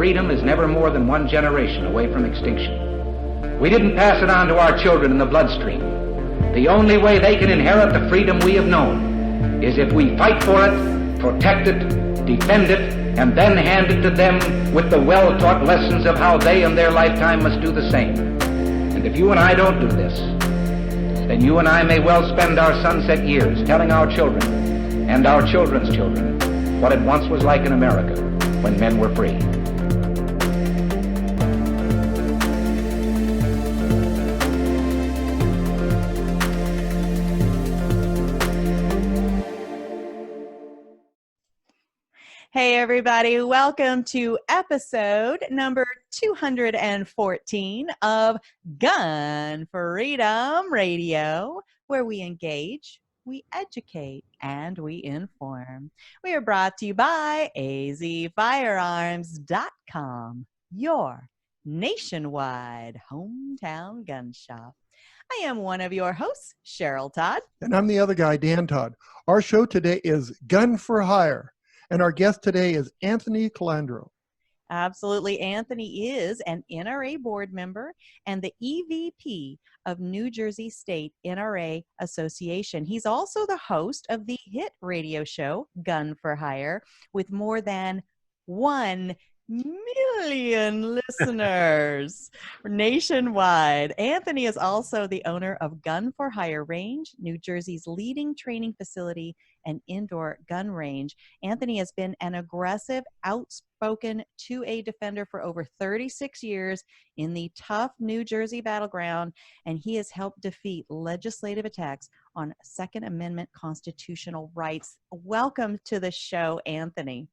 freedom is never more than one generation away from extinction. We didn't pass it on to our children in the bloodstream. The only way they can inherit the freedom we have known is if we fight for it, protect it, defend it, and then hand it to them with the well-taught lessons of how they in their lifetime must do the same. And if you and I don't do this, then you and I may well spend our sunset years telling our children and our children's children what it once was like in America when men were free. Hey everybody, welcome to episode number 214 of Gun Freedom Radio, where we engage, we educate, and we inform. We are brought to you by azfirearms.com, your nationwide hometown gun shop. I am one of your hosts, Cheryl Todd. And I'm the other guy, Dan Todd. Our show today is Gun for Hire. And our guest today is Anthony Colandro. Absolutely. Anthony is an NRA board member and the EVP of New Jersey State NRA Association. He's also the host of the hit radio show, Gun for Hire, with more than 1 million listeners nationwide. Anthony is also the owner of Gun for Hire Range, New Jersey's leading training facility and indoor gun range. Anthony has been an aggressive, outspoken 2A defender for over 36 years in the tough New Jersey battleground, and he has helped defeat legislative attacks on Second Amendment constitutional rights. Welcome to the show, Anthony.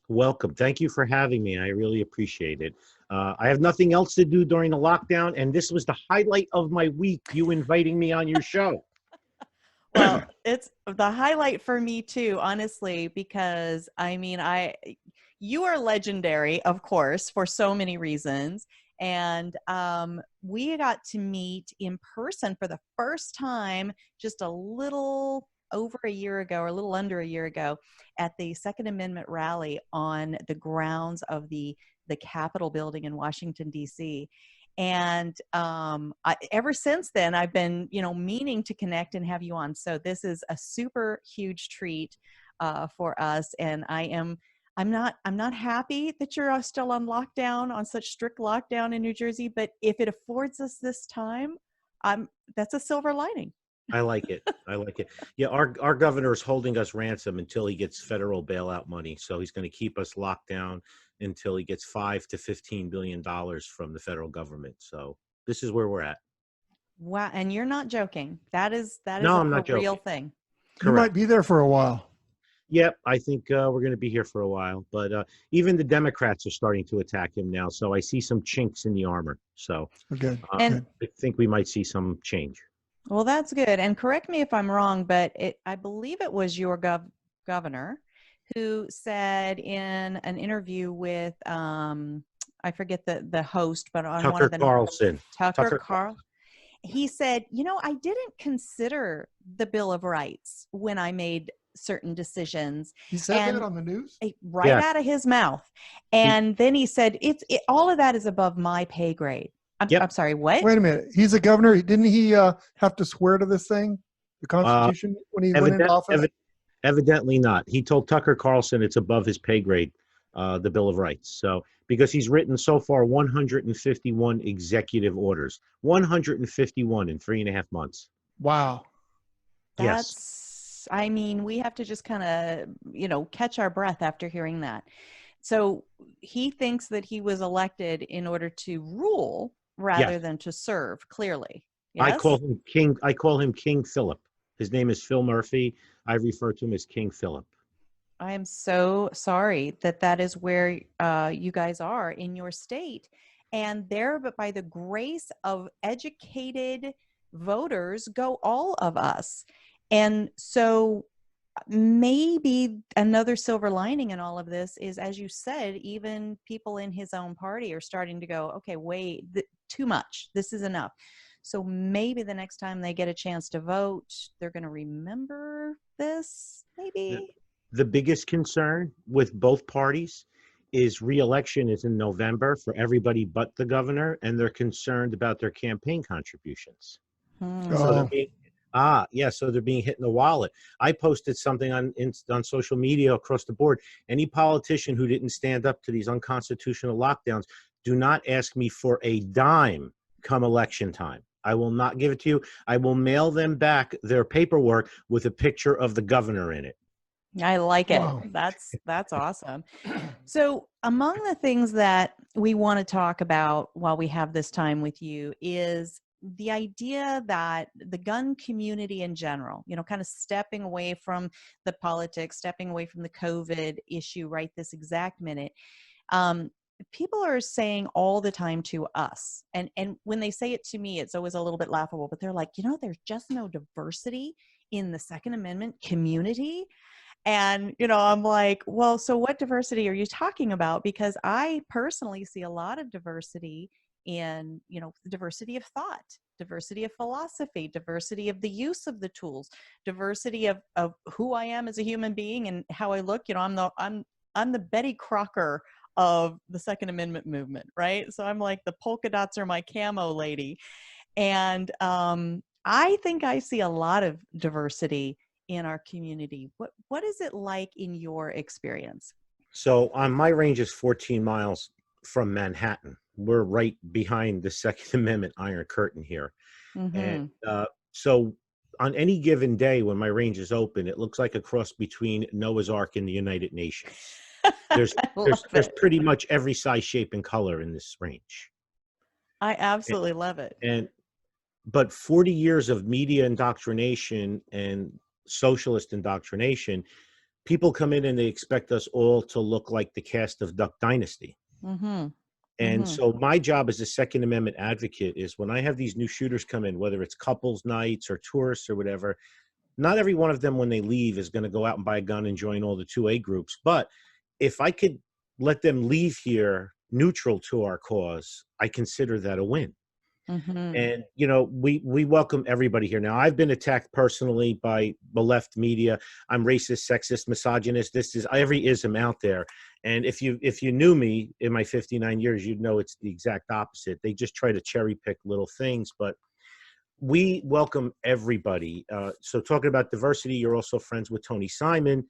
Welcome. Thank you for having me. I really appreciate it. I have nothing else to do during the lockdown, and this was the highlight of my week, you inviting me on your show. Well, it's the highlight for me too, honestly, because you are legendary, of course, for so many reasons. And we got to meet in person for the first time just a little over a year ago, or a little under a year ago, at the Second Amendment rally on the grounds of the Capitol building in Washington, D.C. And ever since then, I've been, meaning to connect and have you on. So this is a super huge treat for us. And I'm not happy that you're still on lockdown, on such strict lockdown in New Jersey. But if it affords us this time, that's a silver lining. I like it. I like it. Yeah, our governor is holding us ransom until he gets federal bailout money. So he's going to keep us locked down until he gets $5 to $15 billion from the federal government. So this is where we're at. Wow. And you're not joking. That is I'm not joking. Real thing. Correct. You might be there for a while. Yep. I think we're going to be here for a while, but even the Democrats are starting to attack him now. So I see some chinks in the armor. So okay. I think we might see some change. Well, that's good. And correct me if I'm wrong, but I believe it was your governor who said in an interview with, I forget the host, but on Tucker one of the Carlson. Tucker Carlson. He said, I didn't consider the Bill of Rights when I made certain decisions. He said that on the news? Right out of his mouth. And then he said, all of that is above my pay grade. I'm sorry, what? Wait a minute. He's a governor. Didn't he have to swear to this thing, the Constitution, when he went into office? Evidently not. He told Tucker Carlson it's above his pay grade, the Bill of Rights. So because he's written so far 151 executive orders, 151 in 3.5 months. Wow. That's, we have to just kind of, catch our breath after hearing that. So he thinks that he was elected in order to rule rather than to serve, clearly. Yes? I call him King Philip. His name is Phil Murphy. I refer to him as King Philip. I am so sorry that is where you guys are in your state. And there, but by the grace of educated voters, go all of us. And so maybe another silver lining in all of this is, as you said, even people in his own party are starting to go, okay, wait, too much. This is enough. So maybe the next time they get a chance to vote, they're going to remember this, maybe. The biggest concern with both parties is re-election is in November for everybody but the governor, and they're concerned about their campaign contributions. So they're Oh, being, so they're being hit in the wallet. I posted something on social media across the board. Any politician who didn't stand up to these unconstitutional lockdowns, do not ask me for a dime come election time. I will not give it to you. I will mail them back their paperwork with a picture of the governor in it. I like it. Wow. That's awesome. So among the things that we want to talk about while we have this time with you is the idea that the gun community in general, kind of stepping away from the politics, stepping away from the COVID issue right this exact minute. People are saying all the time to us, and when they say it to me, it's always a little bit laughable, but they're like, there's just no diversity in the Second Amendment community. And, I'm like, well, so what diversity are you talking about? Because I personally see a lot of diversity in, diversity of thought, diversity of philosophy, diversity of the use of the tools, diversity of who I am as a human being and how I look. I'm the Betty Crocker of the Second Amendment movement, right? So I'm like, the polka dots are my camo lady. And I think I see a lot of diversity in our community. What is it like in your experience? So my range is 14 miles from Manhattan. We're right behind the Second Amendment Iron Curtain here. Mm-hmm. And so on any given day when my range is open, it looks like a cross between Noah's Ark and the United Nations. There's pretty much every size, shape, and color in this range. I absolutely love it. But 40 years of media indoctrination and socialist indoctrination, people come in and they expect us all to look like the cast of Duck Dynasty. Mm-hmm. And so my job as a Second Amendment advocate is when I have these new shooters come in, whether it's couples nights or tourists or whatever, not every one of them when they leave is going to go out and buy a gun and join all the 2A groups. But if I could let them leave here neutral to our cause, I consider that a win. Mm-hmm. And, we welcome everybody here. Now, I've been attacked personally by the left media. I'm racist, sexist, misogynist. This is every ism out there. And if you knew me in my 59 years, you'd know it's the exact opposite. They just try to cherry pick little things, but we welcome everybody. So talking about diversity, you're also friends with Tony Simon.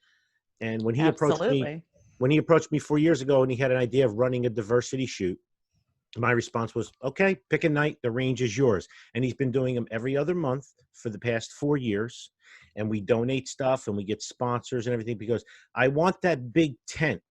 And when he approached me 4 years ago and he had an idea of running a diversity shoot, my response was, okay, pick a night. The range is yours. And he's been doing them every other month for the past 4 years. And we donate stuff and we get sponsors and everything because I want that big tent.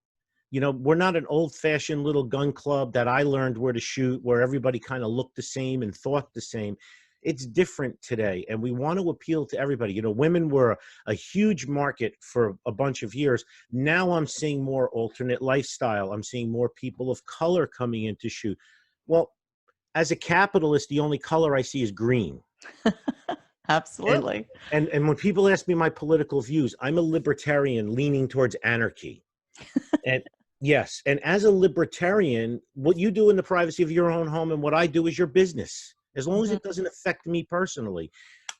We're not an old fashioned little gun club that I learned where to shoot, where everybody kind of looked the same and thought the same. It's different today. And we want to appeal to everybody. Women were a huge market for a bunch of years. Now I'm seeing more alternate lifestyle. I'm seeing more people of color coming in to shoot. Well, as a capitalist, the only color I see is green. Absolutely. And when people ask me my political views, I'm a libertarian leaning towards anarchy. And yes, and as a libertarian, what you do in the privacy of your own home and what I do is your business, as long as it doesn't affect me personally.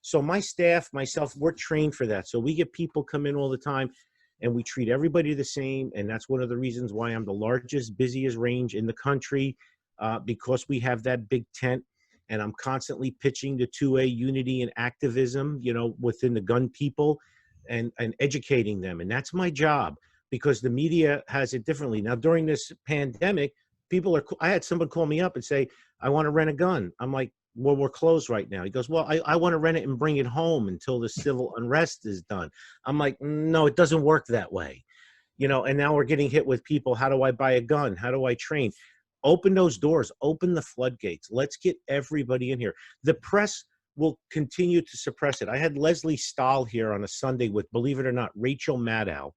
So my staff, myself, we're trained for that. So we get people come in all the time and we treat everybody the same. And that's one of the reasons why I'm the largest, busiest range in the country, because we have that big tent. And I'm constantly pitching the 2A unity and activism, within the gun people and educating them. And that's my job because the media has it differently. Now, during this pandemic, I had someone call me up and say, I want to rent a gun. I'm like, well, we're closed right now. He goes, well, I want to rent it and bring it home until the civil unrest is done. I'm like, no, it doesn't work that way. And now we're getting hit with people. How do I buy a gun? How do I train? Open those doors, open the floodgates. Let's get everybody in here. The press will continue to suppress it. I had Leslie Stahl here on a Sunday with, believe it or not, Rachel Maddow.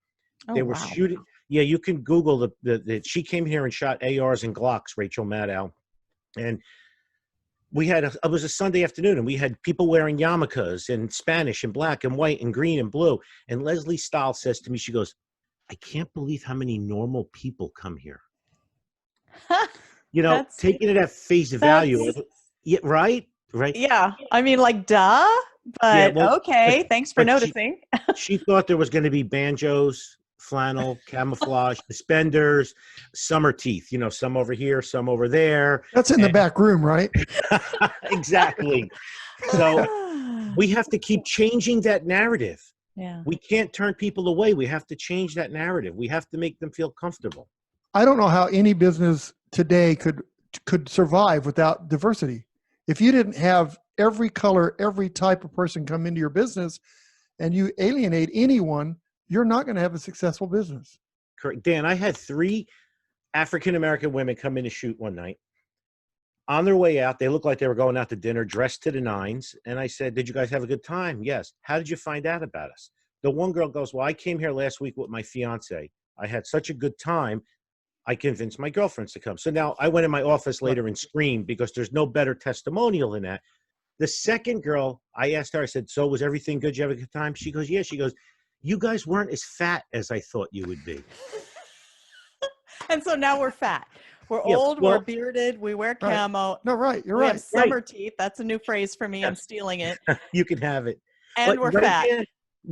They were shooting. Yeah, you can Google she came here and shot ARs and Glocks, Rachel Maddow. And it was a Sunday afternoon and we had people wearing yarmulkes and Spanish and black and white and green and blue. And Leslie Stahl says to me, she goes, I can't believe how many normal people come here. Taking it at face value. Yeah, right? Yeah. I mean, duh, but okay. Thanks for noticing. She thought there was going to be banjos, flannel, camouflage, suspenders, summer teeth, some over here, some over there. That's in the back room, right? Exactly. So we have to keep changing that narrative. Yeah. We can't turn people away. We have to change that narrative. We have to make them feel comfortable. I don't know how any business today could survive without diversity. If you didn't have every color, every type of person come into your business and you alienate anyone, you're not going to have a successful business. Correct. Dan, I had 3 African-American women come in to shoot one night. On their way out, they looked like they were going out to dinner, dressed to the nines. And I said, did you guys have a good time? Yes. How did you find out about us? The one girl goes, well, I came here last week with my fiance. I had such a good time. I convinced my girlfriends to come. So now I went in my office later and screamed because there's no better testimonial than that. The second girl, I asked her, I said, so was everything good? Did you have a good time? She goes, yeah. She goes, you guys weren't as fat as I thought you would be. And so now we're fat. We're old, we're bearded, we wear camo. No, right. You're we right. have summer teeth. That's a new phrase for me. Yes. I'm stealing it. You can have it. And we're fat. There,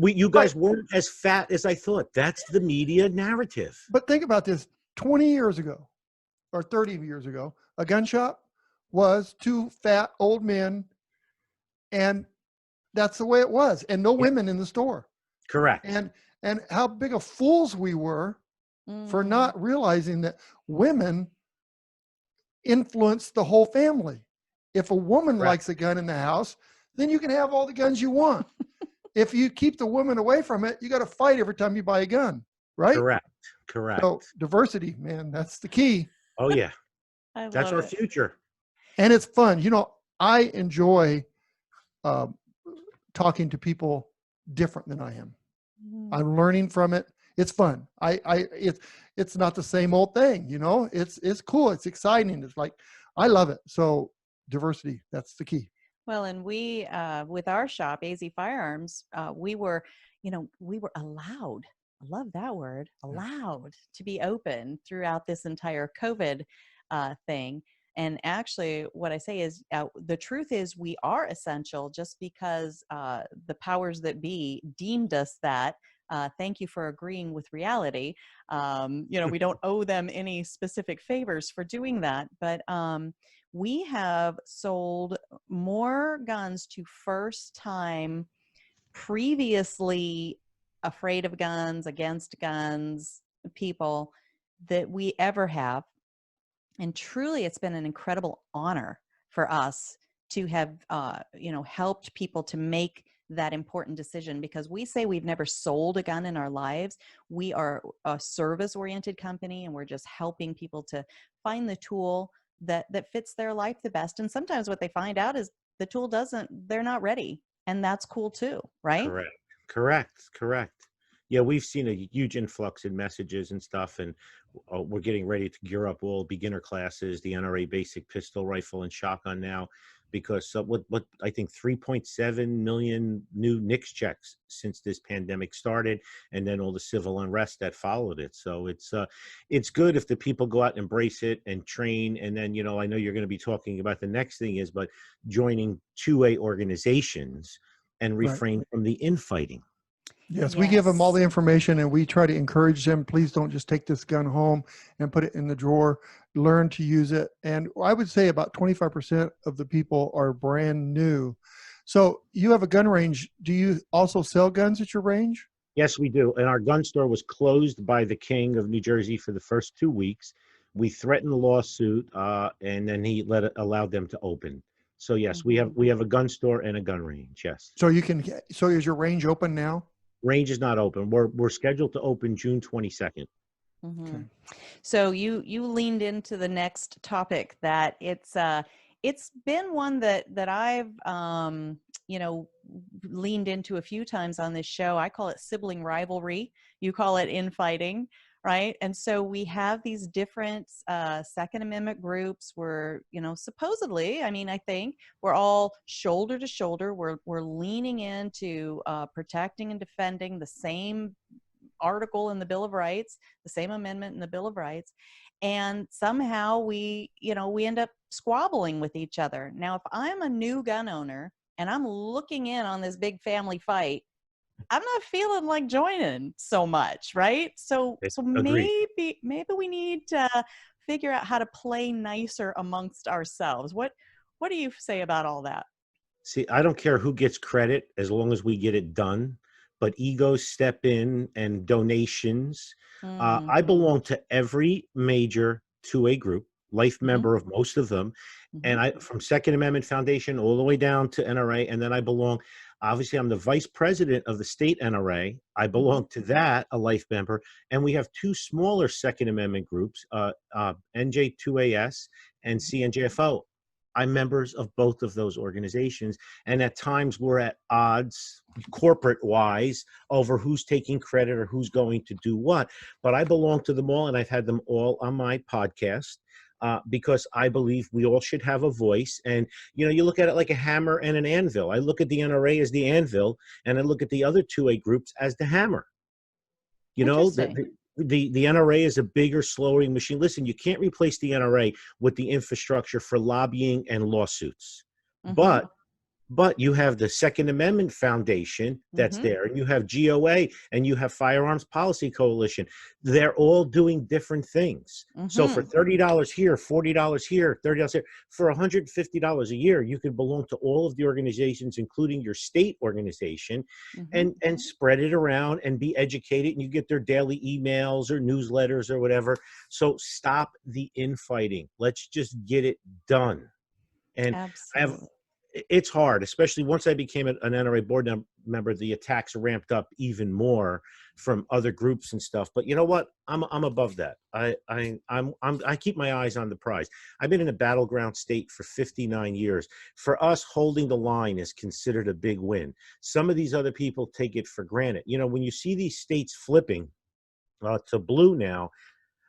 you guys weren't as fat as I thought. That's the media narrative. But think about this. 20 years ago or 30 years ago, a gun shop was 2 fat old men, and that's the way it was, and no women in the store. Correct. And how big of fools we were for not realizing that women influence the whole family. If a woman likes a gun in the house, then you can have all the guns you want. If you keep the woman away from it, you got to fight every time you buy a gun, right? Correct. So diversity, man, that's the key. Oh yeah. That's our future. And it's fun. I enjoy talking to people different than I am. I'm learning from it. It's fun. It's not the same old thing, it's cool. It's exciting. It's like, I love it. So diversity, that's the key. Well, and we, with our shop, AZ Firearms, we were allowed, I love that word, allowed to be open throughout this entire COVID thing. And actually what I say is the truth is we are essential just because the powers that be deemed us that. Thank you for agreeing with reality. We don't owe them any specific favors for doing that, but we have sold more guns to first-time, previously afraid of guns, against guns people that we ever have. And truly, it's been an incredible honor for us to have, helped people to make that important decision, because we say we've never sold a gun in our lives. We are a service-oriented company, and we're just helping people to find the tool that fits their life the best. And sometimes what they find out is the tool they're not ready. And that's cool too, right? Correct. Yeah, we've seen a huge influx in messages and stuff, and we're getting ready to gear up all beginner classes, the NRA basic pistol, rifle, and shotgun now, because what I think 3.7 million new NICS checks since this pandemic started, and then all the civil unrest that followed it. So it's good if the people go out and embrace it and train, and then I know you're going to be talking about the next thing is, but joining 2A organizations and refrain from the infighting. Yes, we give them all the information, and we try to encourage them. Please don't just take this gun home and put it in the drawer. Learn to use it. And I would say about 25% of the people are brand new. So you have a gun range. Do you also sell guns at your range? Yes, we do. And our gun store was closed by the King of New Jersey for the first 2 weeks. We threatened a lawsuit, and then he allowed them to open. So yes, we have a gun store and a gun range. Yes. So so is your range open now? Range is not open. We're scheduled to open June 22nd. Okay. So you leaned into the next topic that it's been one that I've leaned into a few times on this show. I call it sibling rivalry. You call it infighting, right? And so we have these different Second Amendment groups where, supposedly, I think we're all shoulder to shoulder. We're leaning into protecting and defending the same article in the Bill of Rights, the same amendment in the Bill of Rights. And somehow we end up squabbling with each other. Now, if I'm a new gun owner and I'm looking in on this big family fight, I'm not feeling like joining so much, right? So Agreed. maybe we need to figure out how to play nicer amongst ourselves. What do you say about all that? See, I don't care who gets credit as long as we get it done, but egos step in and donations. I Mm-hmm. belong to every major 2A group, life Mm-hmm. member of most of them. Mm-hmm. And I, from Second Amendment Foundation all the way down to NRA. And then I belong, obviously, I'm the vice president of the state NRA. I Mm-hmm. belong to that, a life member. And we have two smaller Second Amendment groups, NJ2AS and CNJFO. I'm members of both of those organizations. And at times we're at odds, corporate wise, over who's taking credit or who's going to do what. But I belong to them all, and I've had them all on my podcast. Because I believe we all should have a voice. And, you know, you look at it like a hammer and an anvil. I look at the NRA as the anvil, and I look at the other 2A groups as the hammer. You know, Interesting. the NRA is a bigger, slowing machine. Listen, you can't replace the NRA with the infrastructure for lobbying and lawsuits. Mm-hmm. But you have the Second Amendment Foundation that's Mm-hmm. there, and you have GOA, and you have Firearms Policy Coalition. They're all doing different things. So for Mm-hmm. $30 here, $40 here, $30 here, for $150 a year, you could belong to all of the organizations, including your state organization, Mm-hmm. and spread it around and be educated, and you get their daily emails or newsletters or whatever. So stop the infighting. Let's just get it done. And I have, Absolutely. it's hard, especially once I became an NRA board member, the attacks ramped up even more from other groups and stuff. But you know what? I'm above that. I keep my eyes on the prize. I've been in a battleground state for 59 years. For us, holding the line is considered a big win. Some of these other people take it for granted. You know, when you see these states flipping to blue now,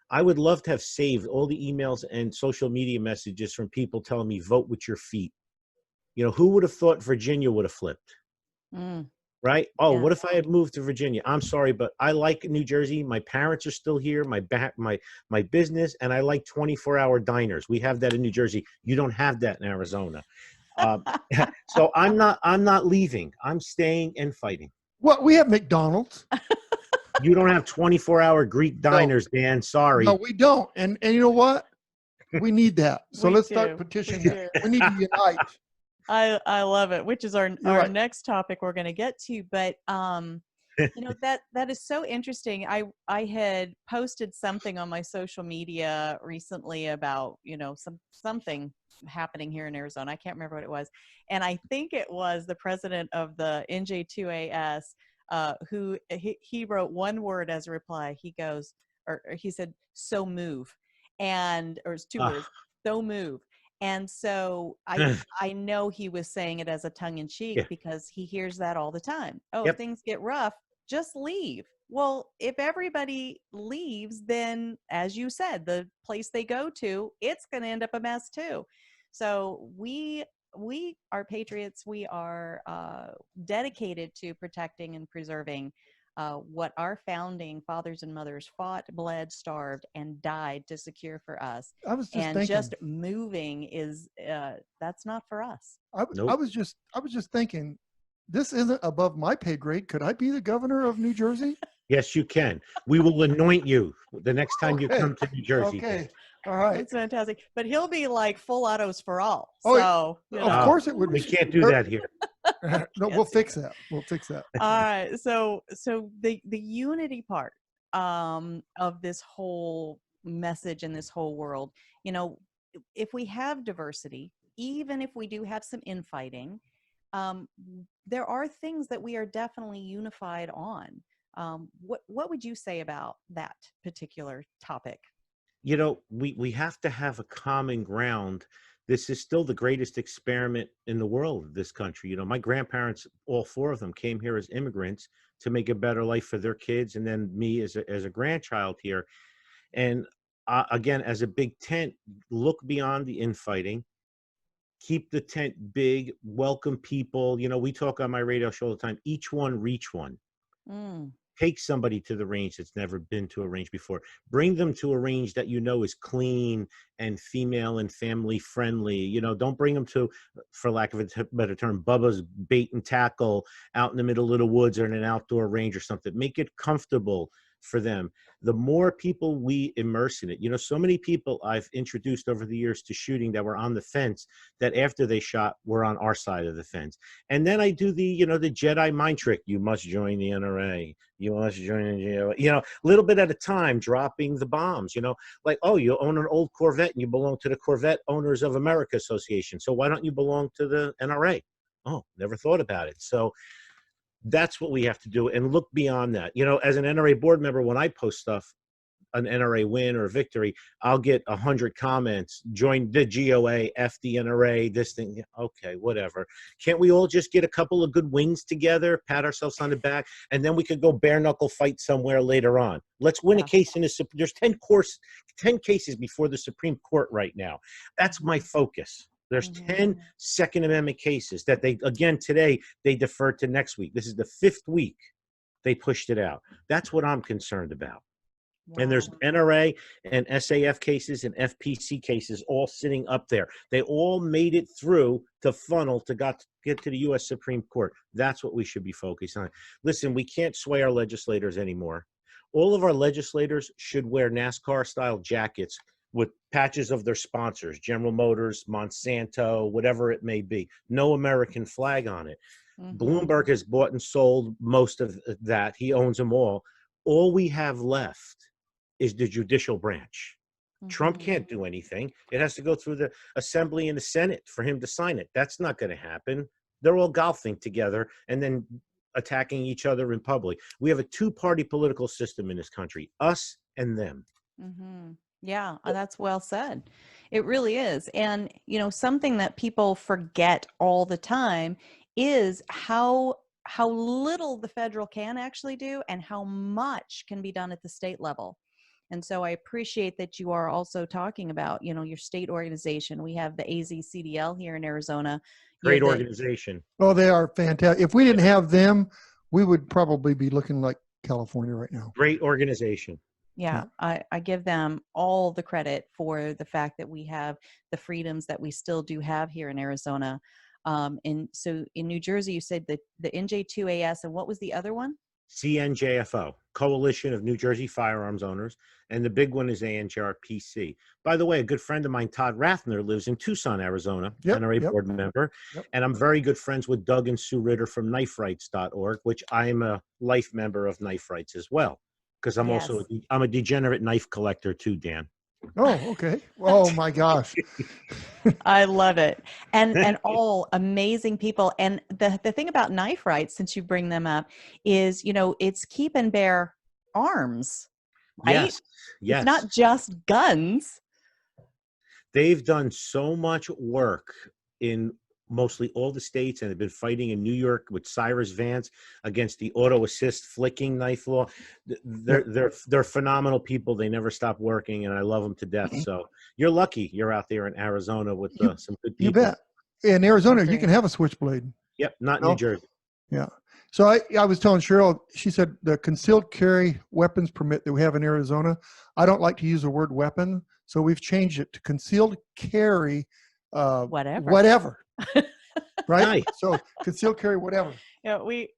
I would love to have saved all the emails and social media messages from people telling me vote with your feet. You know, who would have thought Virginia would have flipped, Mm, right? Oh, yeah. what if I had moved to Virginia? I'm sorry, but I like New Jersey. My parents are still here, my business, and I like 24-hour diners. We have that in New Jersey. You don't have that in Arizona. Um, so I'm not leaving. I'm staying and fighting. Well, we have McDonald's. You don't have 24-hour Greek diners, Dan. No, Sorry. we don't. And you know what? We need that. So We let's do. start We petitioning do. that. We need to unite. I love it, which is our right. next topic we're going to get to. But you know, that is so interesting. I had posted something on my social media recently about, you know, something happening here in Arizona. I can't remember what it was, and I think it was the president of the NJ2AS who he wrote one word as a reply. He goes, or he said, "So move," and or it's two words, "So move." And so I know he was saying it as a tongue in cheek Yeah. because he hears that all the time. Oh, Yep. if things get rough, just leave. Well, if everybody leaves, then as you said, the place they go to, it's going to end up a mess too. So we are patriots. We are dedicated to protecting and preserving what our founding fathers and mothers fought, bled, starved, and died to secure for us. I was just And thinking. just moving is that's not for us. I Nope. was just thinking, this isn't above my pay grade. Could I be the governor of New Jersey? Yes, you can. We will anoint you the next time you Okay. come to New Jersey. Okay. All right. That's fantastic. But he'll be like full autos for all. Oh, So you know. Of course it would We be. can't do that here. No, we'll fix that. We'll fix that. All right. So the unity part of this whole message in this whole world, you know, if we have diversity, even if we do have some infighting, there are things that we are definitely unified on. What would you say about that particular topic? You know, we have to have a common ground. This is still the greatest experiment in the world, this country. You know, my grandparents, all four of them, came here as immigrants to make a better life for their kids, and then me as a grandchild here. And again, as a big tent, look beyond the infighting. Keep the tent big, welcome people. You know, we talk on my radio show all the time, each one reach one. Mm. Take somebody to the range that's never been to a range before. Bring them to a range that is clean and female and family friendly. Don't bring them to, for lack of a better term, Bubba's Bait and Tackle out in the middle of the woods or in an outdoor range or something. Make it comfortable for them. The more people we immerse in it, so many people I've introduced over the years to shooting that were on the fence, that after they shot were on our side of the fence. And then I do the Jedi mind trick. You must join the NRA. You must join the, a little bit at a time, dropping the bombs, like, oh, you own an old Corvette and you belong to the Corvette Owners of America Association. So why don't you belong to the NRA? Oh, never thought about it. So that's what we have to do, and look beyond that. As an NRA board member, when I post stuff, an NRA win or victory, I'll get 100 comments. Join the GOA, F the NRA, this thing. Okay, whatever. Can't we all just get a couple of good wins together, pat ourselves on the back, and then we could go bare knuckle fight somewhere later on? Let's win a case in the there's 10 cases before the Supreme Court right now. That's my focus. There's 10 Second Amendment cases that today they deferred to next week. This is the 5th week they pushed it out. That's what I'm concerned about. Wow. And there's NRA and SAF cases and FPC cases all sitting up there. They all made it through the funnel to get to the U.S. Supreme Court. That's what we should be focused on. Listen, we can't sway our legislators anymore. All of our legislators should wear NASCAR-style jackets with patches of their sponsors, General Motors, Monsanto, whatever it may be. No American flag on it. Bloomberg has bought and sold most of that. He owns them all. All we have left is the judicial branch. Trump can't do anything. It has to go through the Assembly and the Senate for him to sign it. That's not going to happen. They're all golfing together and then attacking each other in public. We have a two-party political system in this country, us and them. Yeah, that's well said. It really is. And, something that people forget all the time is how little the federal can actually do and how much can be done at the state level. And so I appreciate that you are also talking about, your state organization. We have the AZCDL here in Arizona. Great organization. Oh, they are fantastic. If we didn't have them, we would probably be looking like California right now. Great organization. Yeah, I give them all the credit for the fact that we have the freedoms that we still do have here in Arizona. And so in New Jersey, you said the NJ2AS, and what was the other one? CNJFO, Coalition of New Jersey Firearms Owners, and the big one is ANJRPC. By the way, a good friend of mine, Todd Rathner, lives in Tucson, Arizona, NRA Board member, and I'm very good friends with Doug and Sue Ritter from kniferights.org, which I'm a life member of Knife Rights as well, because I'm also I'm a degenerate knife collector too, Dan. Oh, okay. Oh my gosh. I love it. And all amazing people. And the thing about Knife Rights, since you bring them up, is, it's keep and bear arms, right? Yes. It's not just guns. They've done so much work in mostly all the states, and have been fighting in New York with Cyrus Vance against the auto assist flicking knife law. They're phenomenal people. They never stop working, and I love them to death. So you're lucky you're out there in Arizona with some good people. You bet. In Arizona, you can have a switchblade. Yep, not New Jersey. Yeah. So I was telling Cheryl, she said the concealed carry weapons permit that we have in Arizona, I don't like to use the word weapon, so we've changed it to concealed carry whatever. Right? Nice. So concealed carry whatever. Yeah, we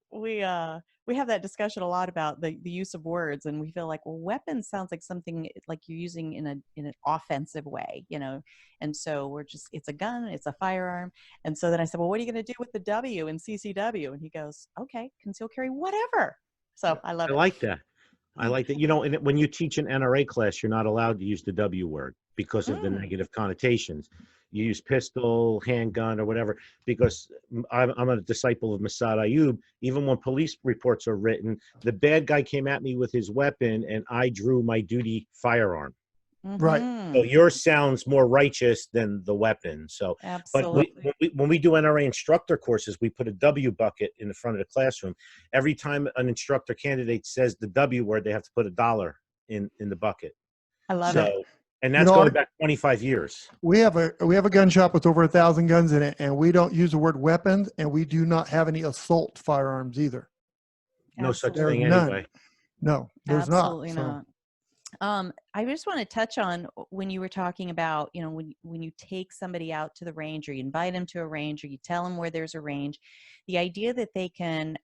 have that discussion a lot about the use of words, and we feel like, well, weapons sounds like something like you're using in an offensive way, and so it's a gun, it's a firearm. And so then I said, well, what are you going to do with the W in CCW? And he goes, okay, concealed carry whatever. So I love it. I like that. And when you teach an NRA class, you're not allowed to use the W word because of the negative connotations. You use pistol, handgun, or whatever, because I'm a disciple of Mossad Ayub. Even when police reports are written, the bad guy came at me with his weapon, and I drew my duty firearm. Right. So yours sounds more righteous than the weapon. So, absolutely. But when we do NRA instructor courses, we put a W bucket in the front of the classroom. Every time an instructor candidate says the W word, they have to put $1 in the bucket. I love it. And that's going back 25 years. We have a gun shop with over 1,000 guns in it, and we don't use the word weapons, and we do not have any assault firearms either. No such Absolutely. thing There's none. anyway. No, there's Absolutely not. not. I just want to touch on when you were talking about, when you take somebody out to the range, or you invite them to a range, or you tell them where there's a range, the idea that they can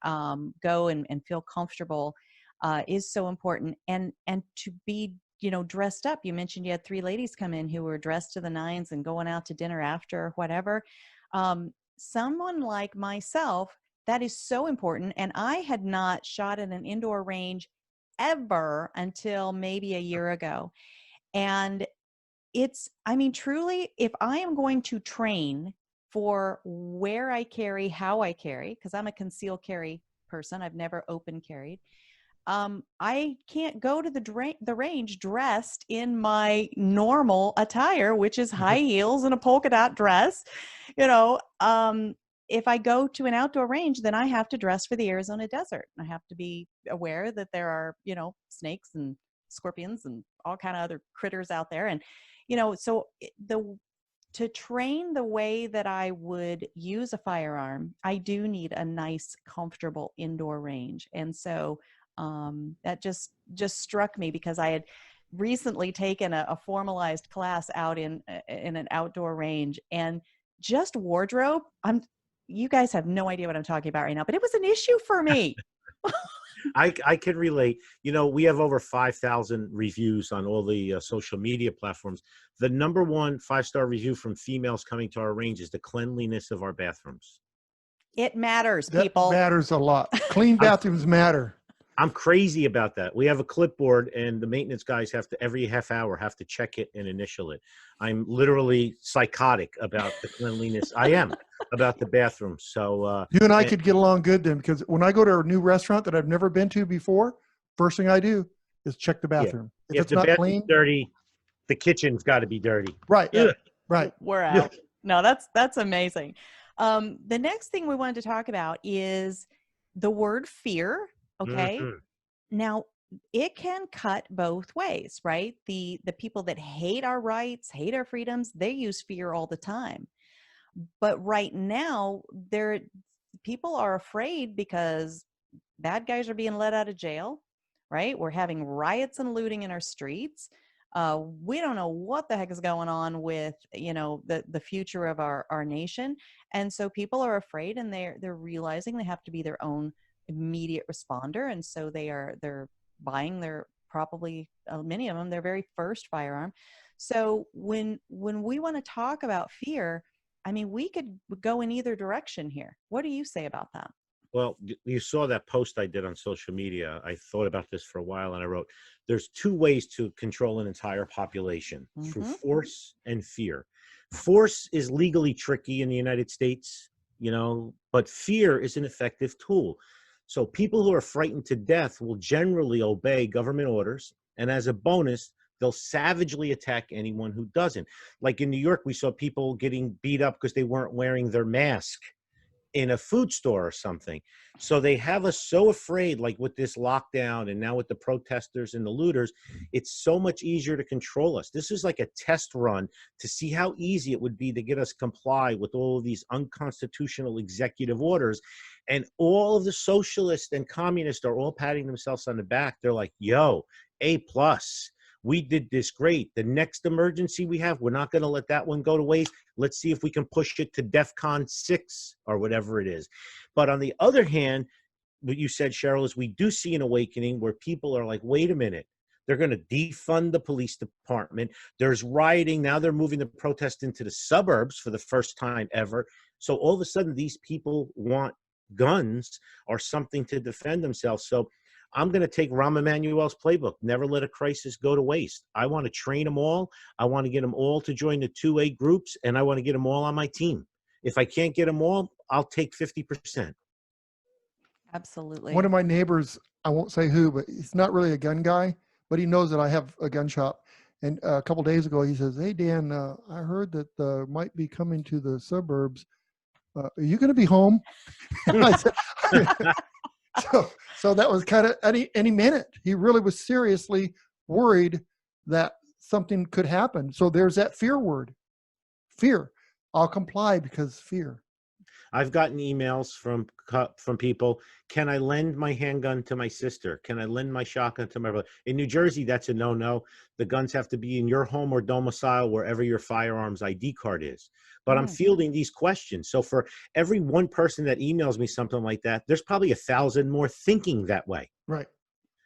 go and feel comfortable is so important. And to be, dressed up. You mentioned you had 3 ladies come in who were dressed to the nines and going out to dinner after or whatever. Someone like myself, that is so important. And I had not shot at an indoor range ever until maybe a year ago. And truly, if I am going to train for where I carry, how I carry, because I'm a concealed carry person, I've never open carried. I can't go to the range dressed in my normal attire, which is high heels and a polka dot dress. If I go to an outdoor range, then I have to dress for the Arizona desert. I have to be aware that there are, snakes and scorpions and all kind of other critters out there. And, to train the way that I would use a firearm, I do need a nice, comfortable indoor range. And so that just struck me, because I had recently taken a formalized class out in an outdoor range, and just wardrobe. You guys have no idea what I'm talking about right now, but it was an issue for me. I can relate. We have over 5,000 reviews on all the social media platforms. The number one 5-star review from females coming to our range is the cleanliness of our bathrooms. It matters, That people. matters a lot. Clean bathrooms matter. I'm crazy about that. We have a clipboard, and the maintenance guys have to, every half hour, have to check it and initial it. I'm literally psychotic about the cleanliness. I am about the bathroom. So you and I could get along good then, because when I go to a new restaurant that I've never been to before, first thing I do is check the bathroom. If it's the not bathroom's clean, dirty, the kitchen's got to be dirty. right? Yeah. Right. We're out. No, that's amazing. The next thing we wanted to talk about is the word fear. Okay. Mhm. Now, it can cut both ways, right? The people that hate our rights, hate our freedoms, they use fear all the time. But right now, people are afraid because bad guys are being let out of jail, right? We're having riots and looting in our streets. We don't know what the heck is going on with, the future of our nation. And so people are afraid, and they're realizing they have to be their own immediate responder. And so they're buying probably many of them, their very first firearm. So when we want to talk about fear, we could go in either direction here. What do you say about that? Well, you saw that post I did on social media. I thought about this for a while, and I wrote, there's 2 ways to control an entire population, through force and fear. Force is legally tricky in the United States, but fear is an effective tool. So people who are frightened to death will generally obey government orders, and as a bonus, they'll savagely attack anyone who doesn't. Like in New York, we saw people getting beat up because they weren't wearing their mask in a food store or something. So they have us so afraid, like with this lockdown and now with the protesters and the looters, it's so much easier to control us. This is like a test run to see how easy it would be to get us comply with all of these unconstitutional executive orders. And all of the socialists and communists are all patting themselves on the back. They're like, yo, A+. We did this great. The next emergency we have, we're not going to let that one go to waste. Let's see if we can push it to DEFCON 6 or whatever it is. But on the other hand, what you said, Cheryl, is we do see an awakening where people are like, wait a minute. They're going to defund the police department. There's rioting. Now they're moving the protest into the suburbs for the first time ever. So all of a sudden, these people want guns or something to defend themselves. So I'm going to take Rahm Emanuel's playbook. Never let a crisis go to waste. I want to train them all. I want to get them all to join the 2A groups, and I want to get them all on my team. If I can't get them all, I'll take 50%. Absolutely. One of my neighbors, I won't say who, but he's not really a gun guy, but he knows that I have a gun shop. And a couple days ago, he says, "Hey, Dan, I heard that might be coming to the suburbs. Are you going to be home?" And I said, so that was kind of any minute. He really was seriously worried that something could happen. So there's that fear word. Fear. I'll comply because fear. I've gotten emails from people. Can I lend my handgun to my sister? Can I lend my shotgun to my brother? In New Jersey, that's a no-no. The guns have to be in your home or domicile, wherever your firearms ID card is. But I'm fielding these questions. So for every one person that emails me something like that, there's probably 1,000 more thinking that way. Right.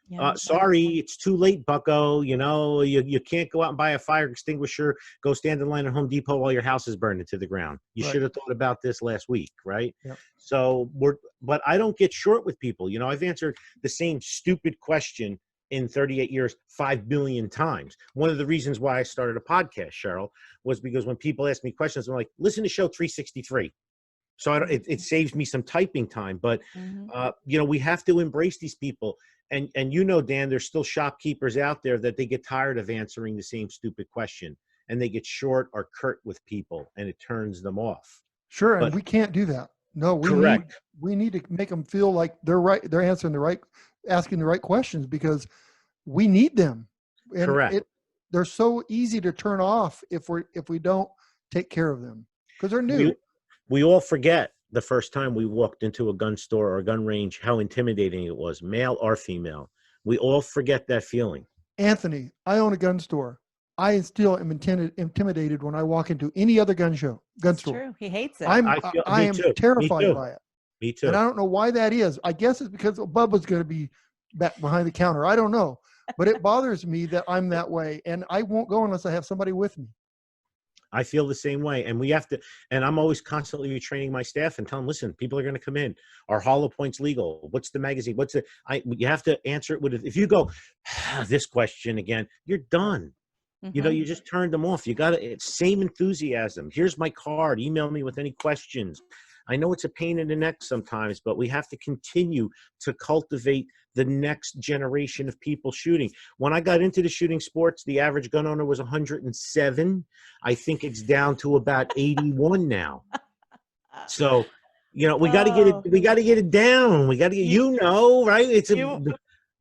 Yeah, Sorry, it's too late, bucko. You know, you can't go out and buy a fire extinguisher, go stand in line at Home Depot while your house is burned to the ground. You should have thought about this last week, right? Yep. So but I don't get short with people. You know, I've answered the same stupid question in 38 years 5 billion times. One of the reasons why I started a podcast, Cheryl, was because when people ask me questions, I'm like, listen to show 363. So it saves me some typing time. But, you know, we have to embrace these people. And you know, Dan, there's still shopkeepers out there that they get tired of answering the same stupid question, and they get short or curt with people, and it turns them off. Sure, and we can't do that. No, we need to make them feel like they're right. They're asking the right questions, because we need them. And Correct. They're so easy to turn off if we don't take care of them, because they're new. We all forget the first time we walked into a gun store or a gun range, how intimidating it was, male or female. We all forget that feeling. Anthony, I own a gun store. I still am intimidated when I walk into any other gun store. True. He hates it. I am terrified by it. Me too. And I don't know why that is. I guess it's because Bubba's going to be back behind the counter. I don't know. But it bothers me that I'm that way. And I won't go unless I have somebody with me. I feel the same way. And we have to, and I'm always constantly retraining my staff and tell them, listen, people are going to come in. Are hollow points legal? What's the magazine? You have to answer it with, if you go, this question again, you're done. You know, you just turned them off. You got to, it's same enthusiasm. Here's my card. Email me with any questions. I know it's a pain in the neck sometimes, but we have to continue to cultivate the next generation of people shooting. When I got into the shooting sports, the average gun owner was 107. I think it's down to about 81 now. So, you know, we got to get it. We got to get it down. We got to get, right? It's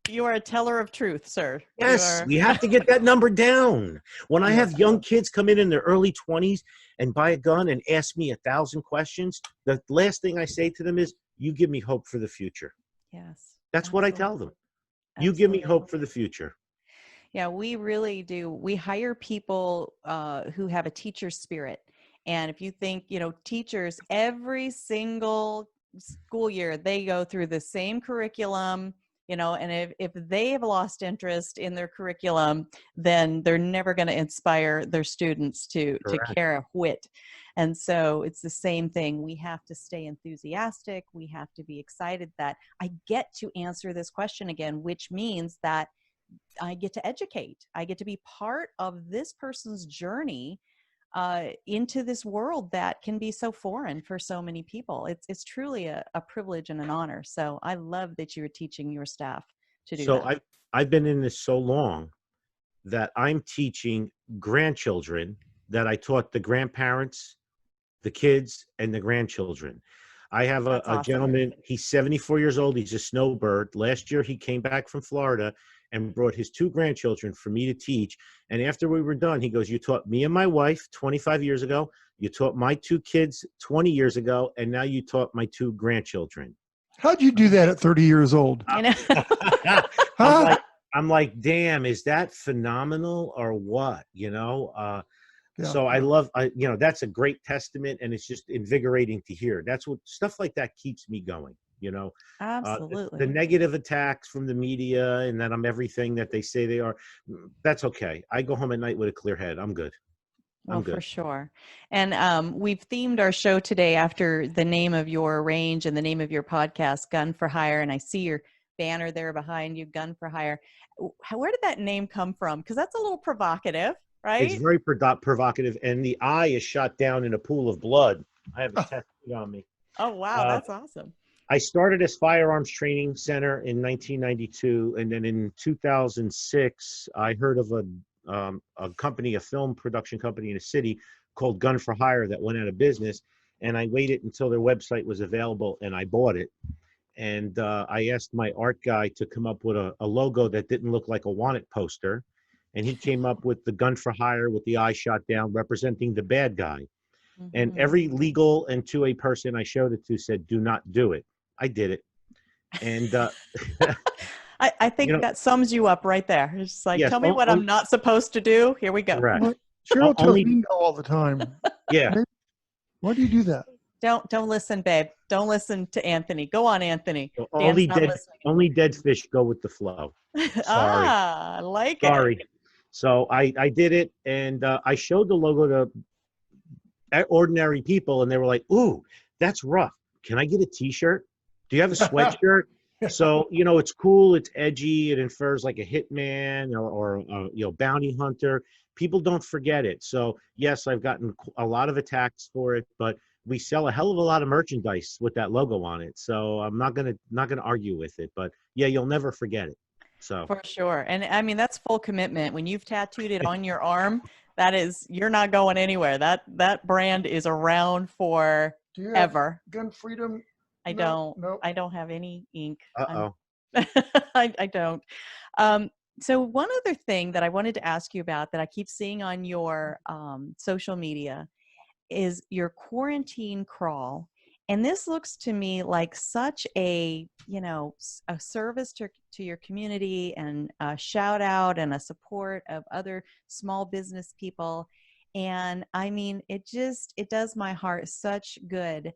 you are a teller of truth, sir. Yes, we have to get that number down. When I have young kids come in their early 20s and buy a gun and ask me 1,000 questions, the last thing I say to them is, you give me hope for the future. Yes. That's what I tell them. You give me hope for the future. Yeah, we really do. We hire people who have a teacher spirit. And if you think, you know, teachers, every single school year, they go through the same curriculum, you know, and if they have lost interest in their curriculum, then they're never going to inspire their students to care a whit. And so it's the same thing. We have to stay enthusiastic. We have to be excited that I get to answer this question again, which means that I get to educate. I get to be part of this person's journey into this world that can be so foreign for so many people. It's truly a privilege and an honor. So I love that you're teaching your staff to do that. So I've been in this so long that I'm teaching grandchildren that I taught the grandparents, the kids, and the grandchildren. I have a gentleman, he's 74 years old. He's a snowbird. Last year, he came back from Florida and brought his 2 grandchildren for me to teach. And after we were done, he goes, you taught me and my wife 25 years ago. You taught my 2 kids 20 years ago. And now you taught my 2 grandchildren. How'd you do that at 30 years old? I know. I'm like, damn, is that phenomenal or what? You know? So I love, you know, that's a great testament, and it's just invigorating to hear. That's what stuff like that keeps me going, you know. Absolutely. The negative attacks from the media and that I'm everything that they say they are, that's okay. I go home at night with a clear head. I'm good. Well, for sure. And we've themed our show today after the name of your range and the name of your podcast, Gun for Hire. And I see your banner there behind you, Gun for Hire. Where did that name come from? Because that's a little provocative. Right? It's very provocative, and the eye is shot down in a pool of blood. I have a tattoo on me. Oh, wow. That's awesome. I started as Firearms Training Center in 1992, and then in 2006, I heard of a company, a film production company in a city called Gun for Hire that went out of business, and I waited until their website was available, and I bought it. And I asked my art guy to come up with a logo that didn't look like a wanted poster. And he came up with the Gun for Hire with the eye shot down, representing the bad guy. And Mhm. every legal and 2A person I showed it to said, do not do it. I did it. And, I think you know, that sums you up right there. It's just like, yes, tell me what I'm not supposed to do. Here we go. correct. Well, Cheryl tells Only, me no all the time. yeah. Why do you do that? Don't listen, babe. Don't listen to Anthony. Go on, Anthony. So Dan's not listening. only dead fish go with the flow. Sorry. I like it. Sorry. So I did it, and I showed the logo to ordinary people, and they were like, "Ooh, that's rough. Can I get a T-shirt? Do you have a sweatshirt?" So it's cool. It's edgy. It infers like a hitman or bounty hunter. People don't forget it. So yes, I've gotten a lot of attacks for it, but we sell a hell of a lot of merchandise with that logo on it. So I'm not gonna argue with it. But yeah, you'll never forget it. So For sure. And I mean, that's full commitment. When you've tattooed it on your arm, you're not going anywhere. That brand is around for Do you have ever. Gun Freedom? I No, don't. nope. I don't have any ink. uh-oh. I don't. So one other thing that I wanted to ask you about that I keep seeing on your social media is your quarantine crawl. And this looks to me like such a service to your community and a shout out and a support of other small business people. And I mean, it does my heart such good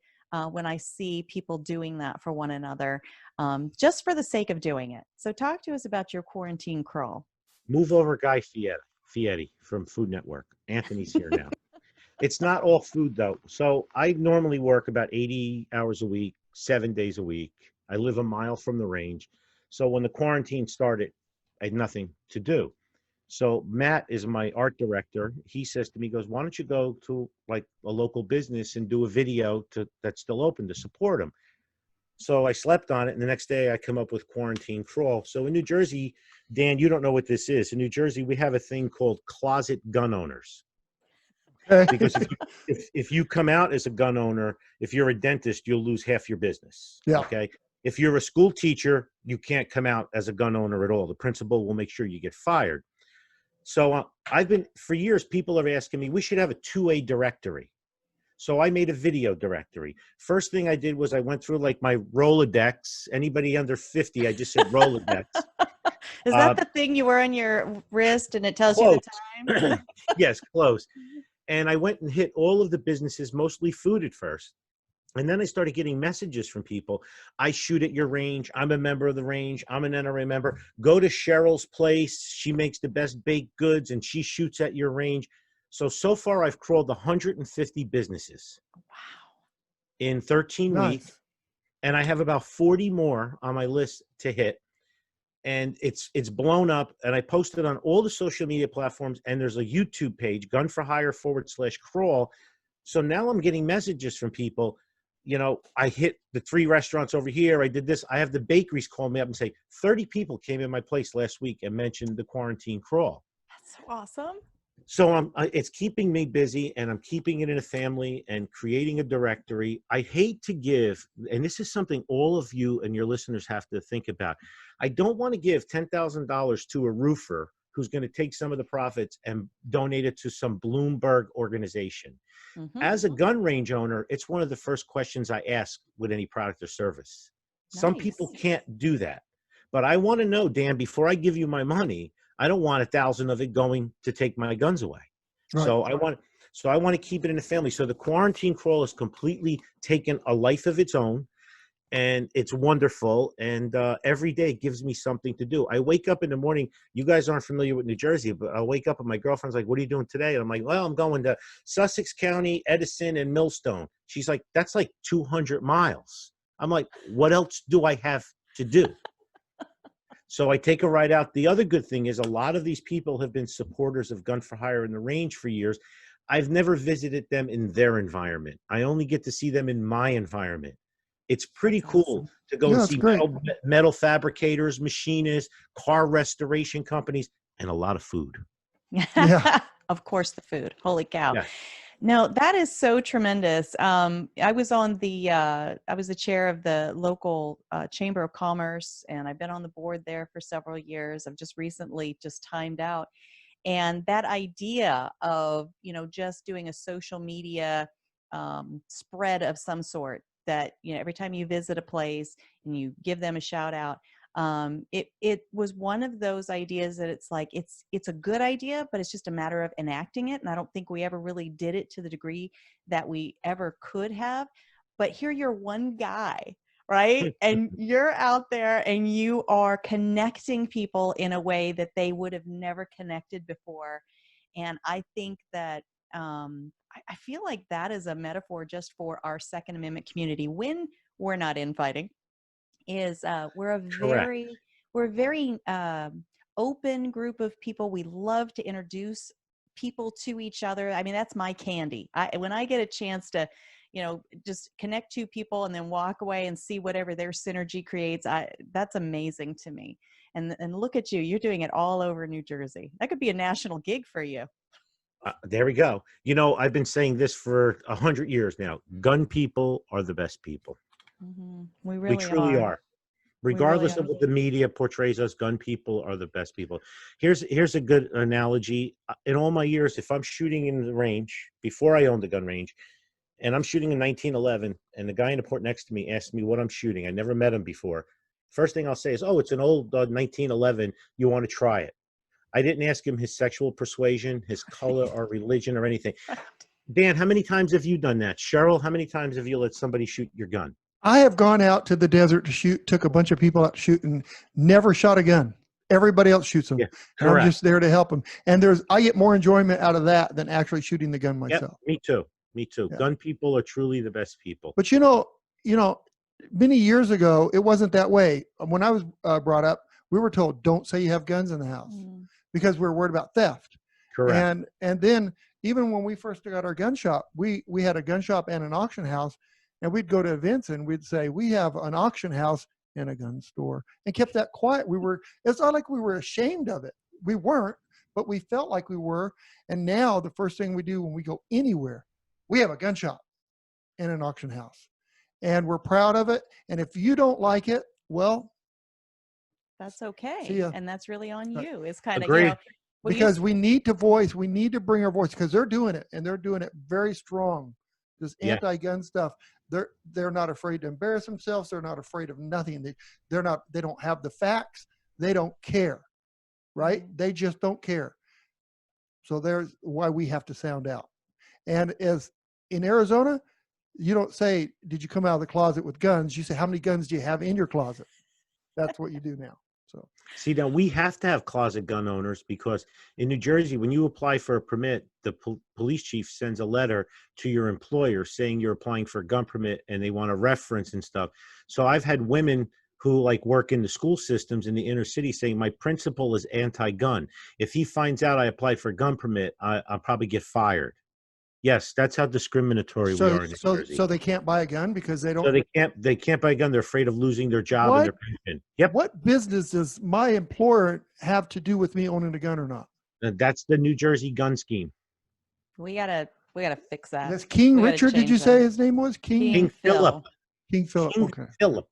when I see people doing that for one another, just for the sake of doing it. So talk to us about your quarantine crawl. Move over, Guy Fieri from Food Network. Anthony's here now. It's not all food, though. So I normally work about 80 hours a week, 7 days a week. I live a mile from the range. So when the quarantine started, I had nothing to do. So Matt is my art director. He says to me, he goes, why don't you go to like a local business and do a video that's still open to support them? So I slept on it, and the next day I come up with Quarantine Crawl. So in New Jersey, Dan, you don't know what this is. In New Jersey, we have a thing called closet gun owners. Because if you come out as a gun owner, if you're a dentist, you'll lose half your business. Yeah. Okay. If you're a school teacher, you can't come out as a gun owner at all. The principal will make sure you get fired. So for years, people are asking me, we should have a 2A directory. So I made a video directory. First thing I did was I went through like my Rolodex. Anybody under 50, I just said Rolodex. Is that the thing you wear on your wrist and it tells you the time? Yes, close. And I went and hit all of the businesses, mostly food at first. And then I started getting messages from people. I shoot at your range. I'm a member of the range. I'm an NRA member. Go to Cheryl's place. She makes the best baked goods and she shoots at your range. So far I've crawled 150 businesses. Wow. In 13 weeks. And I have about 40 more on my list to hit. And it's blown up, and I posted on all the social media platforms, and there's a YouTube page, Gun for Hire /crawl. So now I'm getting messages from people, I hit the 3 restaurants over here. I did this. I have the bakeries call me up and say, 30 people came in my place last week and mentioned the Quarantine Crawl. That's so awesome. So it's keeping me busy, and I'm keeping it in a family and creating a directory. I hate to give, and this is something all of you and your listeners have to think about. I don't want to give $10,000 to a roofer who's going to take some of the profits and donate it to some Bloomberg organization. Mm-hmm. As a gun range owner, it's one of the first questions I ask with any product or service. Nice. Some people can't do that. But I want to know, Dan, before I give you my money, I don't want 1,000 of it going to take my guns away. Right. So I want to keep it in the family. So the Quarantine Crawl has completely taken a life of its own, and it's wonderful. And every day it gives me something to do. I wake up in the morning. You guys aren't familiar with New Jersey, but I'll wake up and my girlfriend's like, "What are you doing today?" And I'm like, "Well, I'm going to Sussex County, Edison, and Millstone." She's like, "That's like 200 miles." I'm like, "What else do I have to do?" So I take a ride out. The other good thing is a lot of these people have been supporters of Gun for Hire in the range for years. I've never visited them in their environment. I only get to see them in my environment. It's pretty cool to go and see metal fabricators, machinists, car restoration companies, and a lot of food. Yeah. Of course, the food. Holy cow. Yeah. No, that is so tremendous. I was the chair of the local Chamber of Commerce, and I've been on the board there for several years. I've just recently timed out. And that idea of, just doing a social media spread of some sort that, every time you visit a place and you give them a shout out. It was one of those ideas that it's like, it's a good idea, but it's just a matter of enacting it. And I don't think we ever really did it to the degree that we ever could have. But here you're one guy, right? And you're out there and you are connecting people in a way that they would have never connected before. And I think that I feel like that is a metaphor just for our Second Amendment community when we're not infighting. Is we're a very open group of people. We love to introduce people to each other. I mean, that's my candy. When I get a chance to, just connect two people and then walk away and see whatever their synergy creates, that's amazing to me. And look at you, you're doing it all over New Jersey. That could be a national gig for you. There we go. I've been saying this for 100 years now. Gun people are the best people. Mm-hmm. We really truly are. Regardless of what the media portrays us, gun people are the best people. Here's a good analogy. In all my years, if I'm shooting in the range, before I owned a gun range, and I'm shooting in 1911, and the guy in the port next to me asked me what I'm shooting. I never met him before. First thing I'll say is, oh, it's an old 1911. You want to try it? I didn't ask him his sexual persuasion, his color, or religion, or anything. Dan, how many times have you done that? Cheryl, how many times have you let somebody shoot your gun? I have gone out to the desert to shoot, took a bunch of people out to shoot, and never shot a gun. Everybody else shoots them. Yeah, and I'm just there to help them. And I get more enjoyment out of that than actually shooting the gun myself. Yep, me too. Yeah. Gun people are truly the best people. But many years ago, it wasn't that way. When I was brought up, we were told, don't say you have guns in the house because we're worried about theft. Correct. And then even when we first got our gun shop, we had a gun shop and an auction house. And we'd go to events and we'd say, we have an auction house and a gun store, and kept that quiet. It's not like we were ashamed of it. We weren't, but we felt like we were. And now the first thing we do when we go anywhere, we have a gun shop and an auction house, and we're proud of it. And if you don't like it, well, that's okay. And that's really on you. It's kind of, because we need to bring our voice, because they're doing it, and they're doing it very strong. This anti-gun stuff. They're not afraid to embarrass themselves. They're not afraid of nothing. They don't have the facts. They don't care, right? They just don't care. So there's why we have to sound out. And as in Arizona, you don't say, did you come out of the closet with guns? You say, how many guns do you have in your closet? That's what you do now. So see, now we have to have closet gun owners, because in New Jersey, when you apply for a permit, the police chief sends a letter to your employer saying you're applying for a gun permit, and they want a reference and stuff. So I've had women who work in the school systems in the inner city saying, my principal is anti-gun. If he finds out I applied for a gun permit, I'll probably get fired. Yes, that's how discriminatory we are in New Jersey. So they can't buy a gun because they don't. So they can't buy a gun. They're afraid of losing their job and their pension. Yep. What business does my employer have to do with me owning a gun or not? That's the New Jersey gun scheme. We gotta fix that. That's King Richard. Did you say his name was King Philip? King Philip. Okay. Philip.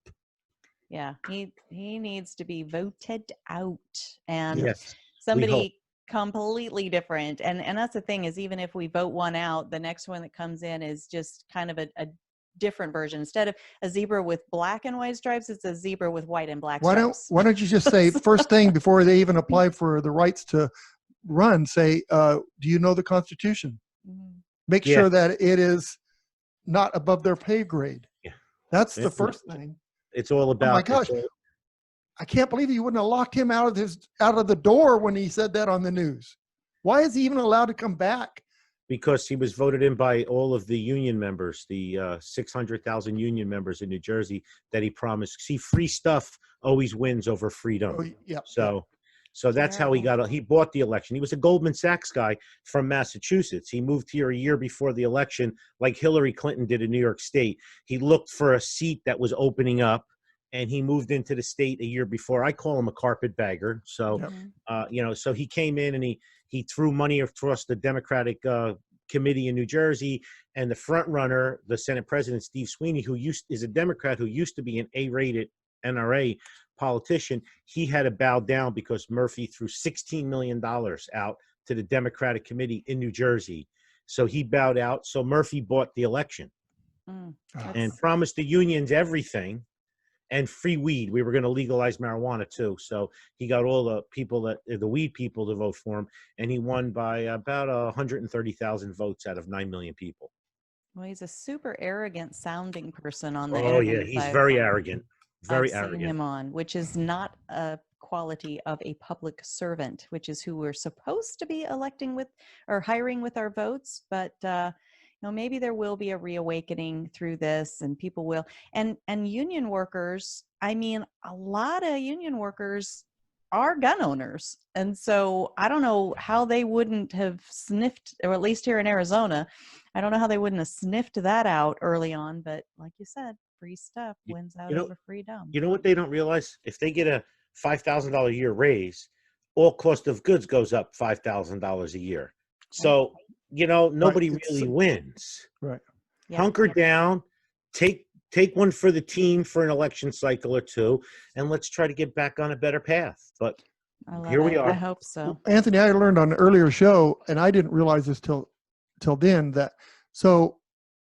Yeah, he needs to be voted out, and yes, somebody completely different. And that's the thing, is even if we vote one out, the next one that comes in is just kind of a different version. Instead of a zebra with black and white stripes, it's a zebra with white and black stripes. Why don't you just say first thing before they even apply for the rights to run, say, do you know the Constitution? Make sure that it is not above their pay grade. Yeah. That's the first thing. It's all about. Oh my gosh. I can't believe you wouldn't have locked him out of the door when he said that on the news. Why is he even allowed to come back? Because he was voted in by all of the union members, the 600,000 union members in New Jersey, that he promised. See, free stuff always wins over freedom. Oh, yeah. So that's how he bought the election. He was a Goldman Sachs guy from Massachusetts. He moved here a year before the election, like Hillary Clinton did in New York State. He looked for a seat that was opening up, and he moved into the state a year before. I call him a carpetbagger. So, so he came in and he threw money across the Democratic committee in New Jersey, and the front runner, the Senate President Steve Sweeney, who is a Democrat who used to be an A-rated NRA politician, he had to bow down because Murphy threw $16 million out to the Democratic committee in New Jersey. So he bowed out. So Murphy bought the election and That's- promised the unions everything and free weed. We were going to legalize marijuana too. So he got all the people the weed people to vote for him. And he won by about 130,000 votes out of 9 million people. Well, he's a super arrogant sounding person on the Oh internet. yeah. He's very arrogant. Very I've seen arrogant. him on, which is not a quality of a public servant, which is who we're supposed to be electing with or hiring with our votes. But maybe there will be a reawakening through this, and people will. And union workers. I mean, a lot of union workers are gun owners, and so I don't know how they wouldn't have sniffed, or at least here in Arizona, I don't know how they wouldn't have sniffed that out early on. But like you said, free stuff wins out over freedom. You know what they don't realize? If they get a $5,000 a year raise, all cost of goods goes up $5,000 a year. So, nobody really wins. Right. Yeah. Hunker down, take one for the team for an election cycle or two, and let's try to get back on a better path. But here we are. I hope so. Anthony, I learned on an earlier show, and I didn't realize this till then, that so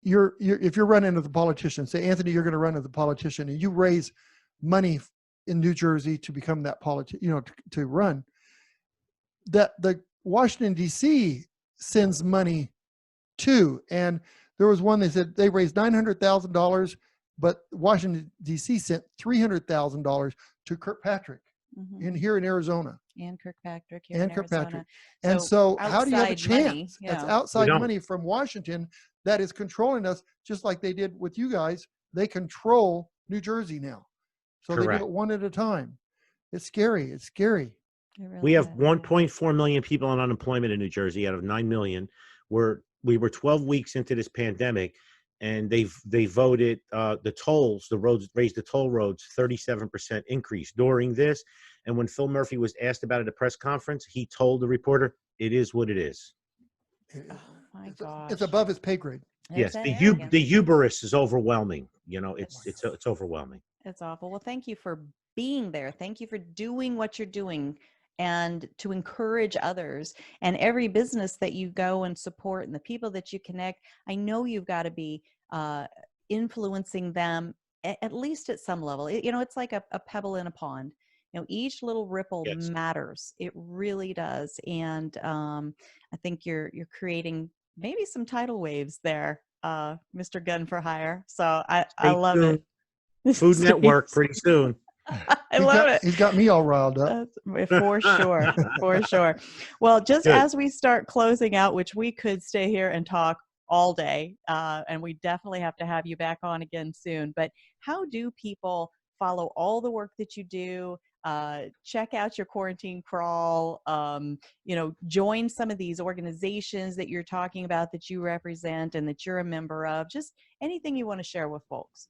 you're if you're running as a politician, say Anthony, you're going to run as a politician, and you raise money in New Jersey to become that to run, that the Washington D.C. sends money too. And there was one, they said they raised $900,000, but Washington D.C. sent $300,000 to Kirkpatrick in here in Arizona. And Kirkpatrick here in Kirkpatrick. Arizona. And so how do you have a outside money, chance? That's outside money from Washington that is controlling us, just like they did with you guys. They control New Jersey now. So Correct. they do it one at a time. It's scary. It's scary. We have 1.4 million people on unemployment in New Jersey out of 9 million. We were 12 weeks into this pandemic, and they voted the roads raised the toll roads 37% increase during this. And when Phil Murphy was asked about it at a press conference, he told the reporter, "It is what it is." Oh my gosh. It's above his pay grade. Yes, the hubris is overwhelming. It's overwhelming. It's awful. Well, thank you for being there. Thank you for doing what you're doing and to encourage others, and every business that you go and support and the people that you connect. I know you've got to be influencing them at least at some level. It's like a pebble in a pond. Each little ripple matters. It really does. And I think you're creating maybe some tidal waves there, Mr. Gun for Hire. So I love it. Food Network pretty soon. I love it. He's got me all riled up. For sure. For sure. Well, just as we start closing out, which we could stay here and talk all day, and we definitely have to have you back on again soon. But how do people follow all the work that you do? Check out your quarantine crawl, join some of these organizations that you're talking about that you represent and that you're a member of, just anything you want to share with folks.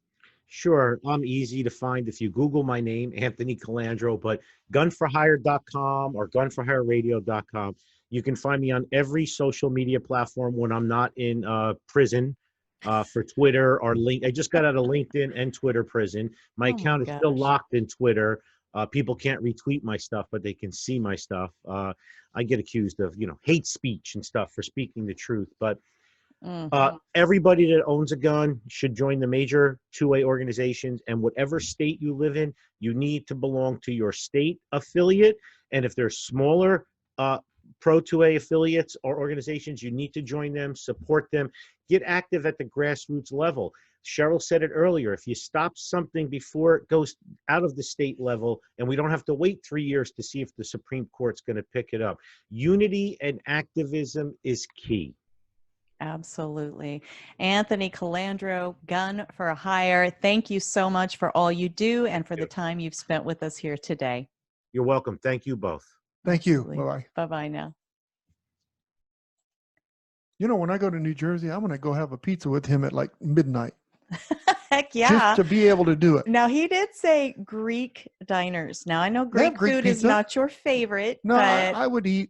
Sure. I'm easy to find if you Google my name, Anthony Colandro, but gunforhire.com or gunforhireradio.com. You can find me on every social media platform when I'm not in prison, for Twitter or link. I just got out of LinkedIn and Twitter prison. My account is still locked in Twitter. People can't retweet my stuff, but they can see my stuff. I get accused of, hate speech and stuff for speaking the truth. But everybody that owns a gun should join the major 2A organizations. And whatever state you live in, you need to belong to your state affiliate. And if there's smaller Pro 2A affiliates or organizations, you need to join them, support them, get active at the grassroots level. Cheryl said it earlier, if you stop something before it goes out of the state level, and we don't have to wait 3 years to see if the Supreme Court's going to pick it up. Unity and activism is key. Absolutely. Anthony Colandro, Gun for Hire, thank you so much for all you do and for the time you've spent with us here today. You're welcome. Thank you both. Thank you. Absolutely. Bye-bye. Bye-bye now. When I go to New Jersey, I'm going to go have a pizza with him at like midnight. Heck yeah. Just to be able to do it. Now, he did say Greek diners. Now, I know Greek food is pizza. Not your favorite. No, but I would eat.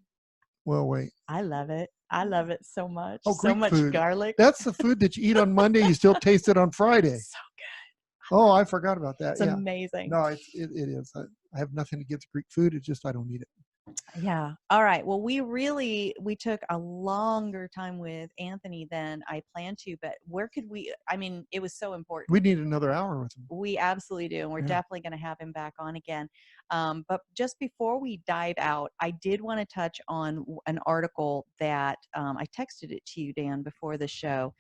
Well, wait. I love it. I love it so much. Oh, so Greek much food. garlic. That's the food that you eat on Monday. You still taste it on Friday. So good. Oh, I forgot about that. It's amazing. No, it is. I have nothing against Greek food. It's just I don't eat it. Yeah. All right. Well, we took a longer time with Anthony than I planned to, but where could we, I mean, it was so important. We need another hour with him. We absolutely do. And we're definitely going to have him back on again. But just before we dive out, I did want to touch on an article that I texted it to you, Dan, before the show.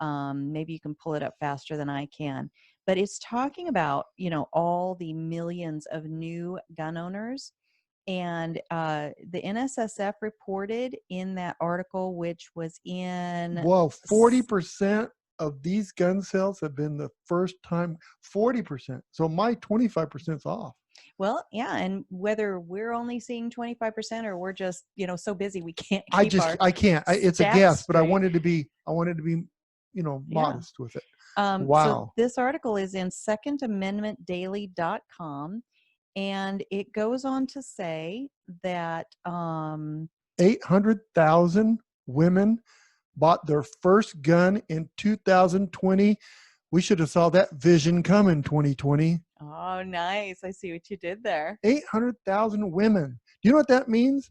Maybe you can pull it up faster than I can. But it's talking about, all the millions of new gun owners. And the NSSF reported in that article, which was in... Well, 40% of these gun sales have been the first time, 40%. So my 25% is off. Well, yeah, and whether we're only seeing 25% or we're just, so busy we can't keep I can't. It's a guess, but I wanted to be, modest with it. Wow. So this article is in secondamendmentdaily.com, and it goes on to say that 800,000 women bought their first gun in 2020. We should have saw that vision come in 2020. Oh, nice. I see what you did there. 800,000 women. Do you know what that means?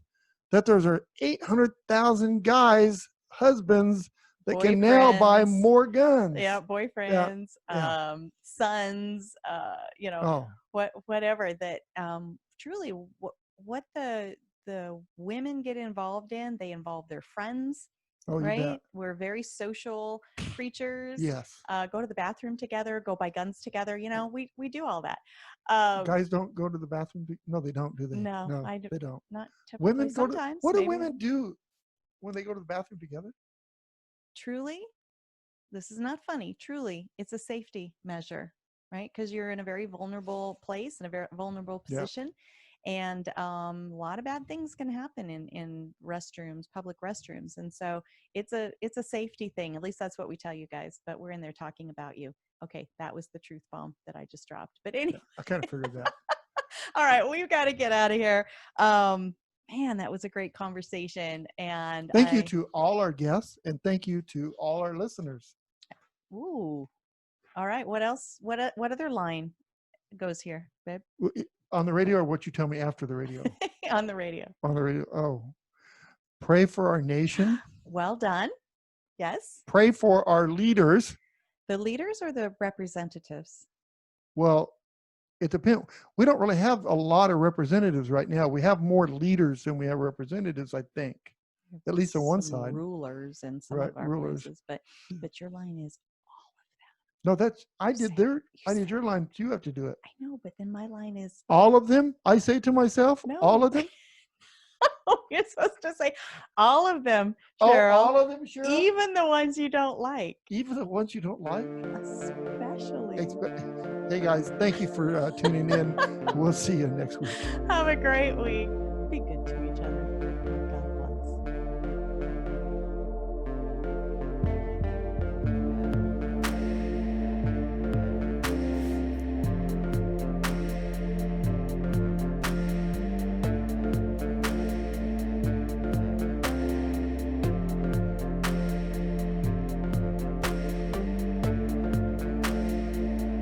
That there's 800,000 guys, husbands, that can now buy more guns. Yeah, boyfriends, sons, whatever. That truly, what the women get involved in, they involve their friends. Oh, right? You bet. We're very social creatures. Yes. Go to the bathroom together, go buy guns together. We do all that. Guys don't go to the bathroom. No, they don't, do they? No, they don't. Not typically. Women go sometimes. What do women do when they go to the bathroom together? Truly, this is not funny. Truly, it's a safety measure, right? Because you're in a very vulnerable place, in a very vulnerable position. Yep. And a lot of bad things can happen in restrooms, public restrooms. And so it's a safety thing. At least that's what we tell you guys. But we're in there talking about you. Okay, that was the truth bomb that I just dropped. But anyway. I kind of figured that. All right, we've got to get out of here. Man, that was a great conversation. And thank you to all our guests, and thank you to all our listeners. Ooh. All right. What else? What other line goes here, babe? On the radio, or what you tell me after the radio? On the radio. On the radio. Oh. Pray for our nation. Well done. Yes. Pray for our leaders. The leaders or the representatives? Well, it depends. We don't really have a lot of representatives right now. We have more leaders than we have representatives, I think. At least on one side. Rulers and some of our places. But your line is all of them. No, I did your line. You have to do it. I know, but then my line is all of them. I say to myself, no. All of them. You're supposed to say all of them, Cheryl. Oh, all of them, Cheryl. Even the ones you don't like. Even the ones you don't like. Especially. Hey guys, thank you for tuning in. We'll see you next week. Have a great week.